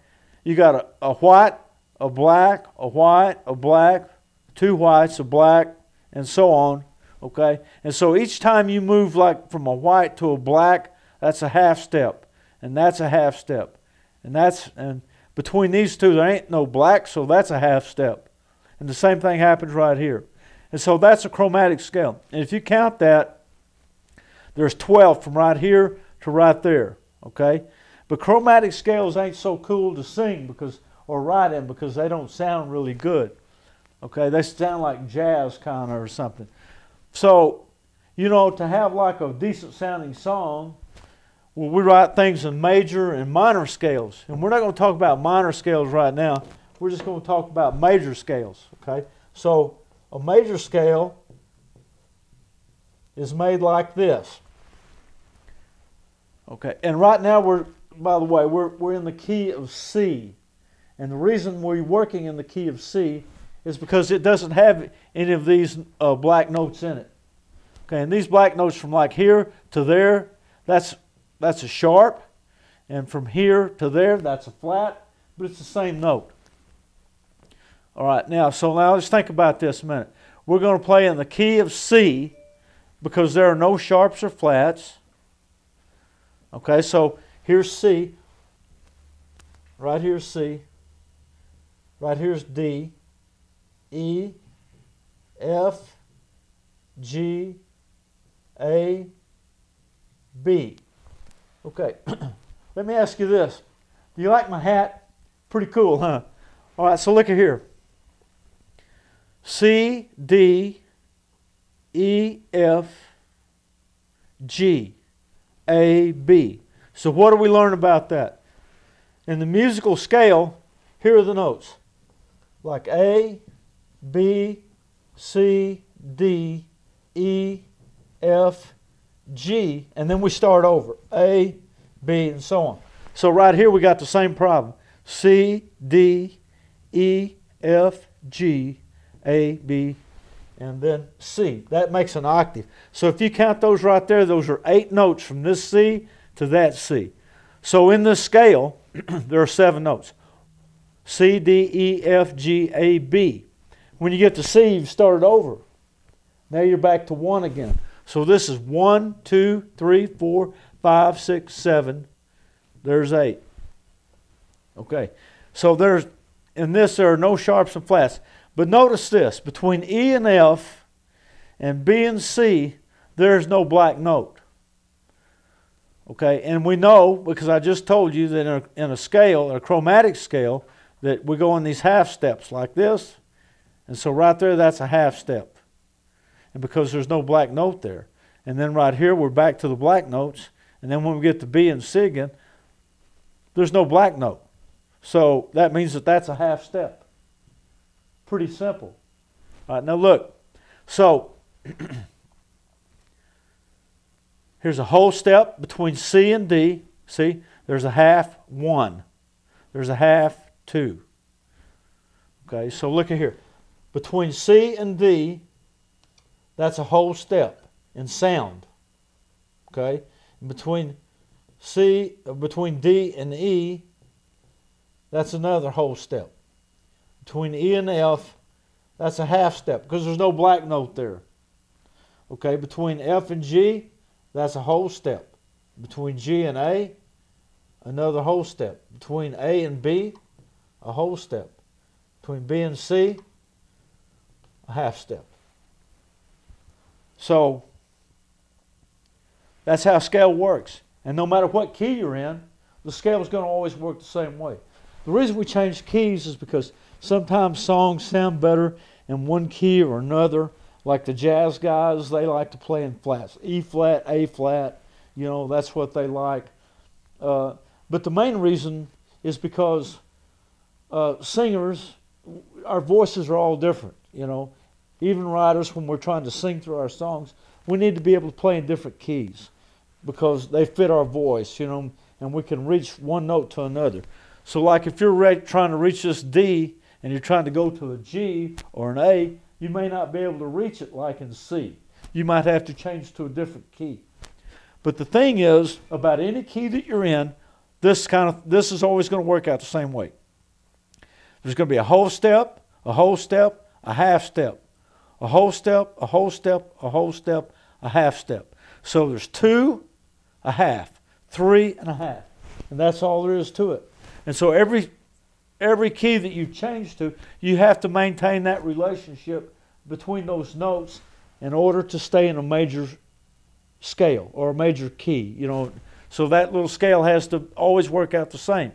you got a white, a black, a white, a black, 2 whites, a black, and so on. Okay, and so each time you move like from a white to a black, that's a half step, and that's a half step, and between these two there ain't no black, so that's a half step, and the same thing happens right here, and so that's a chromatic scale. And if you count that, there's 12 from right here to right there. Okay, but chromatic scales ain't so cool to sing or write in because they don't sound really good. Okay, they sound like jazz kind of or something. So, you know, to have like a decent sounding song, Well, we write things in major and minor scales. And we're not going to talk about minor scales right now. We're just going to talk about major scales, okay? So a major scale is made like this. Okay, and right now by the way, we're in the key of C. And the reason we're working in the key of C is because it doesn't have any of these black notes in it. Okay, and these black notes from like here to there, that's a sharp. And from here to there, that's a flat, but it's the same note. All right, now let's think about this a minute. We're going to play in the key of C because there are no sharps or flats. Okay, so here's C. Right here's C. Right here's D, E, F, G, A, B. Okay, let me ask you this. Do you like my hat? Pretty cool, huh? All right, so look at here. C, D, E, F, G, A, B. So what do we learn about that? In the musical scale, here are the notes. Like A, B, C, D, E, F, G, and then we start over. A, B, and so on. So right here we got the same problem. C, D, E, F, G, A, B, and then C. That makes an octave. So if you count those right there, those are 8 notes from this C to that C. So in this scale, there are 7 notes. C, D, E, F, G, A, B. When you get to C, you've started over. Now you're back to 1 again. So this is 1, 2, 3, 4, 5, 6, 7. There's 8. Okay. So in this there are no sharps and flats. But notice this. Between E and F and B and C, there's no black note. Okay. And we know, because I just told you that in a scale, a chromatic scale, that we go in these half steps like this. And so right there, that's a half step. And because there's no black note there. And then right here, we're back to the black notes. And then when we get to B and C again, there's no black note. So that means that that's a half step. Pretty simple. All right, now look. So here's a whole step between C and D. See, there's a half 1. There's a half 2. Okay, so look at here. Between C and D, that's a whole step in sound. Okay, and between D and E, that's another whole step. Between E and F, that's a half step because there's no black note there. Okay, between F and G, that's a whole step. Between G and A, another whole step. Between A and B, a whole step. Between B and C, a half step. So that's how scale works. And no matter what key you're in, the scale is going to always work the same way. The reason we change keys is because sometimes songs sound better in one key or another. Like the jazz guys, they like to play in flats. E flat, A flat, you know, that's what they like. But the main reason is because singers, our voices are all different, you know. Even writers, when we're trying to sing through our songs, we need to be able to play in different keys because they fit our voice, you know, and we can reach one note to another. So like if you're trying to reach this D and you're trying to go to a G or an A, you may not be able to reach it like in C. You might have to change to a different key. But the thing is, about any key that you're in, this is always going to work out the same way. There's going to be a whole step, a half step, a whole step, a whole step, a half step. So there's 2, a half, 3, and a half. And that's all there is to it. And so every key that you change to, you have to maintain that relationship between those notes in order to stay in a major scale or a major key, you know. So that little scale has to always work out the same.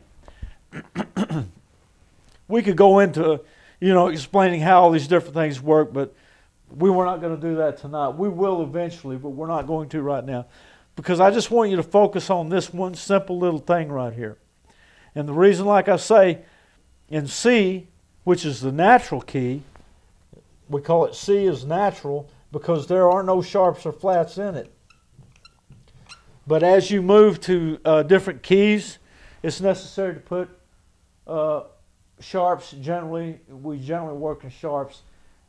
We could go into, you know, explaining how all these different things work, but we were not going to do that tonight. We will eventually, but we're not going to right now. because I just want you to focus on this one simple little thing right here. And the reason, like I say, in C, which is the natural key, we call it C is natural because there are no sharps or flats in it. But as you move to different keys, it's necessary to put sharps. Generally, we generally work in sharps.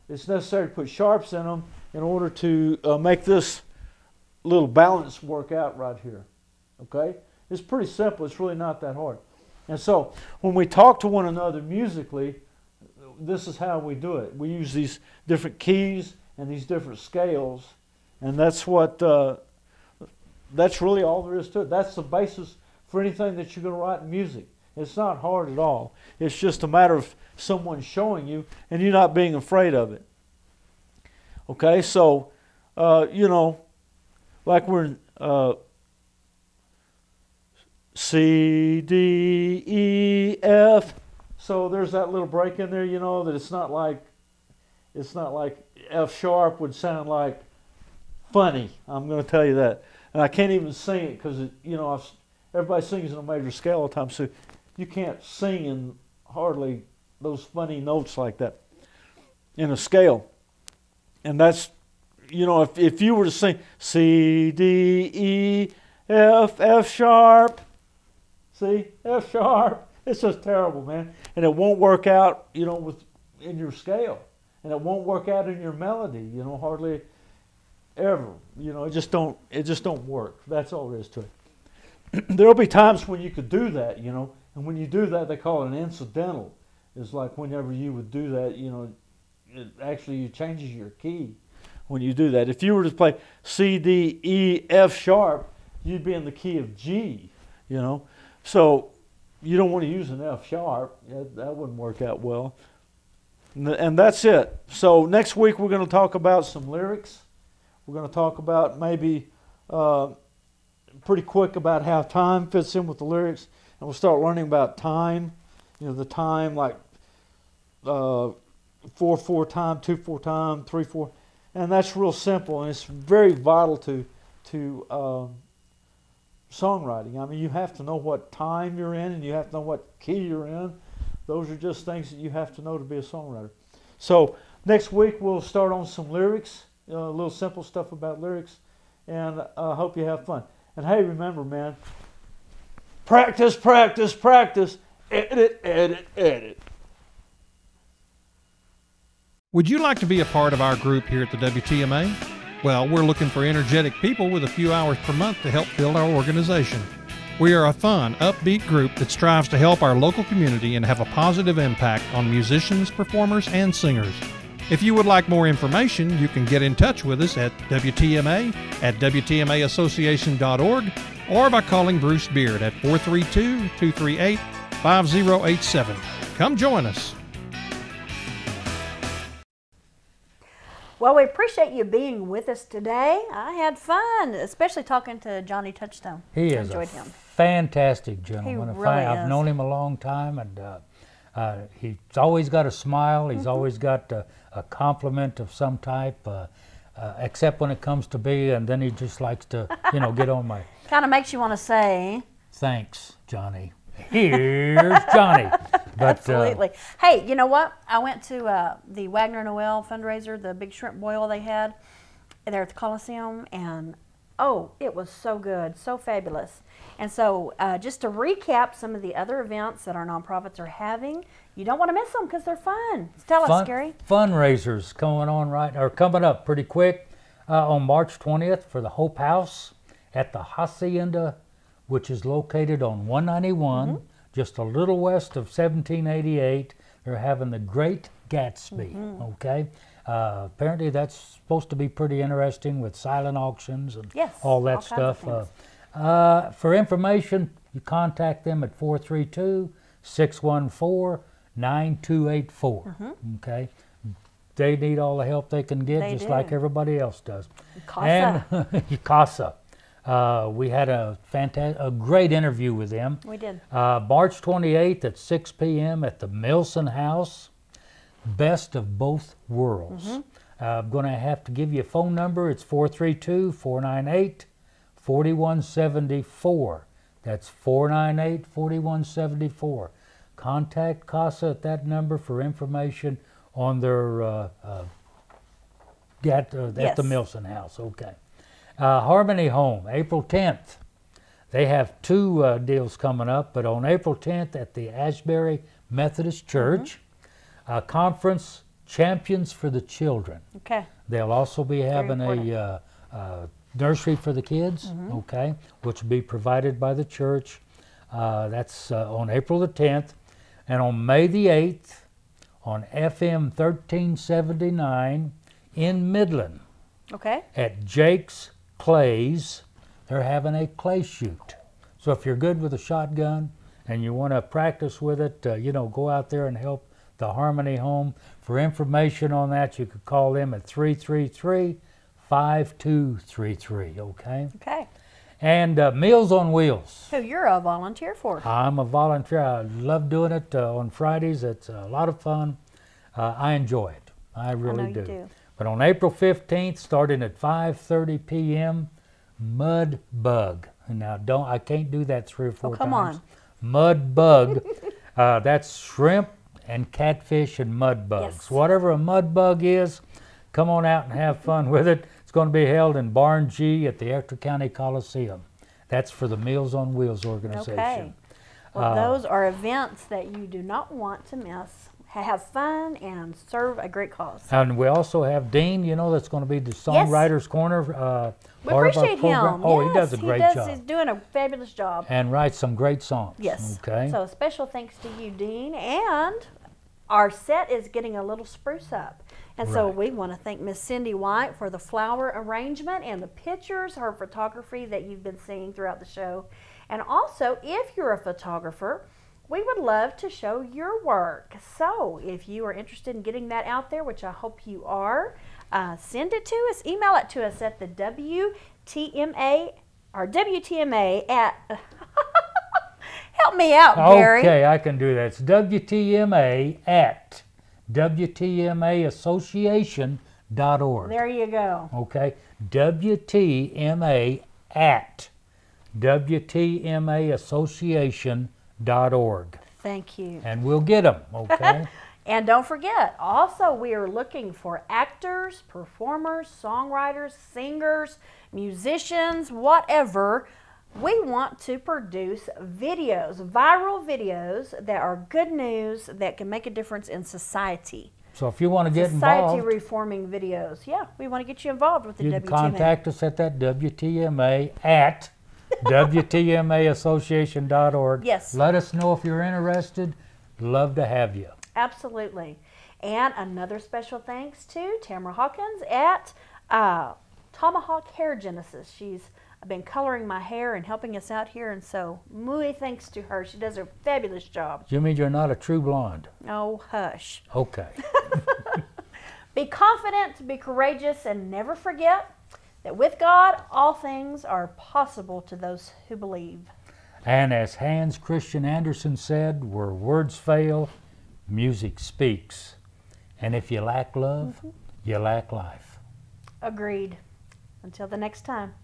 It's necessary to put sharps in them in order to make this little balance work out right here. Okay? It's pretty simple. It's really not that hard. And so when we talk to one another musically, this is how we do it. We use these different keys and these different scales, and that's what that's really all there is to it. That's the basis for anything that you're going to write in music. It's not hard at all. It's just a matter of someone showing you and you not being afraid of it. Okay, so you know, like we're in C, D, E, F. So there's that little break in there, you know, that it's not like F sharp would sound like funny. I'm going to tell you that. And I can't even sing it because, you know, everybody sings in a major scale all the time, so you can't sing in hardly those funny notes like that in a scale. And that's, you know, if you were to sing C, D, E, F, F sharp, see, F sharp, it's just terrible, man. And it won't work out, you know, in your scale. And it won't work out in your melody, you know, hardly ever. You know, it just don't work. That's all there is to it. There'll be times when you could do that, you know, and when you do that, they call it an incidental. It's like whenever you would do that, you know, it changes your key when you do that. If you were to play C, D, E, F sharp, you'd be in the key of G, you know. So you don't want to use an F sharp. That wouldn't work out well. And that's it. So next week we're going to talk about some lyrics. We're going to talk about maybe pretty quick about how time fits in with the lyrics. And we'll start learning about time. You know, the time like 4/4 time, 2/4 time, 3/4. And that's real simple. And it's very vital to songwriting. I mean, you have to know what time you're in and you have to know what key you're in. Those are just things that you have to know to be a songwriter. So next week we'll start on some lyrics, a little simple stuff about lyrics, and I hope you have fun. And hey, remember, man, practice, practice, practice, edit, edit, edit. Would you like to be a part of our group here at the WTMA? Well, we're looking for energetic people with a few hours per month to help build our organization. We are a fun, upbeat group that strives to help our local community and have a positive impact on musicians, performers, and singers. If you would like more information, you can get in touch with us at WTMA at WTMAassociation.org or by calling Bruce Beard at 432-238-5087. Come join us. Well, we appreciate you being with us today. I had fun, especially talking to Johnny Touchstone. He is a fantastic gentleman. He really is. I've known him a long time, and he's always got a smile. He's always got a compliment of some type, except when it comes to me, and then he just likes to, you know, get on my... Kind of makes you want to say... Thanks, Johnny. Here's Johnny. But, absolutely. Hey, you know what? I went to the Wagner Noel fundraiser, the big shrimp boil they had there at the Coliseum, and oh, it was so good, so fabulous. And so just to recap some of the other events that our nonprofits are having, you don't want to miss them because they're fun. Tell us, Gary. Fundraisers coming up pretty quick on March 20th for the Hope House at the Hacienda, which is located on 191, just a little west of 1788. They're having the Great Gatsby, okay? Apparently that's supposed to be pretty interesting with silent auctions and all that stuff. For information, you contact them at 432-614-9284, okay? They need all the help they can get, like everybody else does. CASA. And CASA. We had a great interview with them. We did. March 28th at 6 p.m. at the Milson House. Best of both worlds. I'm going to have to give you a phone number. It's 432-498-4666. 4174. That's 498-4174. Contact CASA at that number for information on their at the Milson House. Okay. Harmony Home, April 10th. They have two deals coming up, but on April 10th at the Ashbury Methodist Church, conference Champions for the Children. Okay. They'll also be having a nursery for the kids, okay, which will be provided by the church. That's on April the 10th. And on May the 8th, on FM 1379 in Midland, Okay. at Jake's Clay's, they're having a clay shoot. So if you're good with a shotgun and you want to practice with it, go out there and help the Harmony Home. For information on that, you could call them at 333-5233, okay? Okay. And Meals on Wheels. Who you're a volunteer for. I'm a volunteer. I love doing it on Fridays. It's a lot of fun. I enjoy it. I really you do. But on April 15th, starting at 5:30 p.m., Mud Bug. And now I can't do that 3 or 4 come times. on. Mud Bug. That's shrimp and catfish and mud bugs. Yes. Whatever a mud bug is, come on out and have fun with it. It's going to be held in Barn G at the Ector County Coliseum. That's for the Meals on Wheels organization. Okay. Well, those are events that you do not want to miss. Have fun and serve a great cause. And we also have Dean, that's going to be the Songwriters Corner. We part appreciate of our program. him. Oh, yes, he does a great job. He's doing a fabulous job. And writes some great songs. Yes. Okay. So special thanks to you, Dean. And our set is getting a little spruce up. And so Right. we want to thank Miss Cindy White for the flower arrangement and the pictures, her photography that you've been seeing throughout the show. And also, if you're a photographer, we would love to show your work. So if you are interested in getting that out there, which I hope you are, send it to us. Email it to us at the WTMA at help me out, Gary. Okay, I can do that. It's WTMA at WTMAassociation.org. There you go. Okay, WTMA at WTMAassociation.org. Thank you. And we'll get them, okay? And don't forget, also we are looking for actors, performers, songwriters, singers, musicians, whatever. We want to produce videos, viral videos that are good news that can make a difference in society. So if you want to get Society involved, reforming videos. Yeah, we want to get you involved with the you WTMA. can contact us at that WTMA at WTMAassociation.org. Yes. Let us know if you're interested. Love to have you. Absolutely. And another special thanks to Tamara Hawkins at Tomahawk Hair Genesis. She's been coloring my hair and helping us out here, and so muy thanks to her. She does a fabulous job. You mean you're not a true blonde? Oh, hush. Okay. Be confident, be courageous, and never forget that with God, all things are possible to those who believe. And as Hans Christian Andersen said, where words fail, music speaks. And if you lack love, you lack life. Agreed. Until the next time.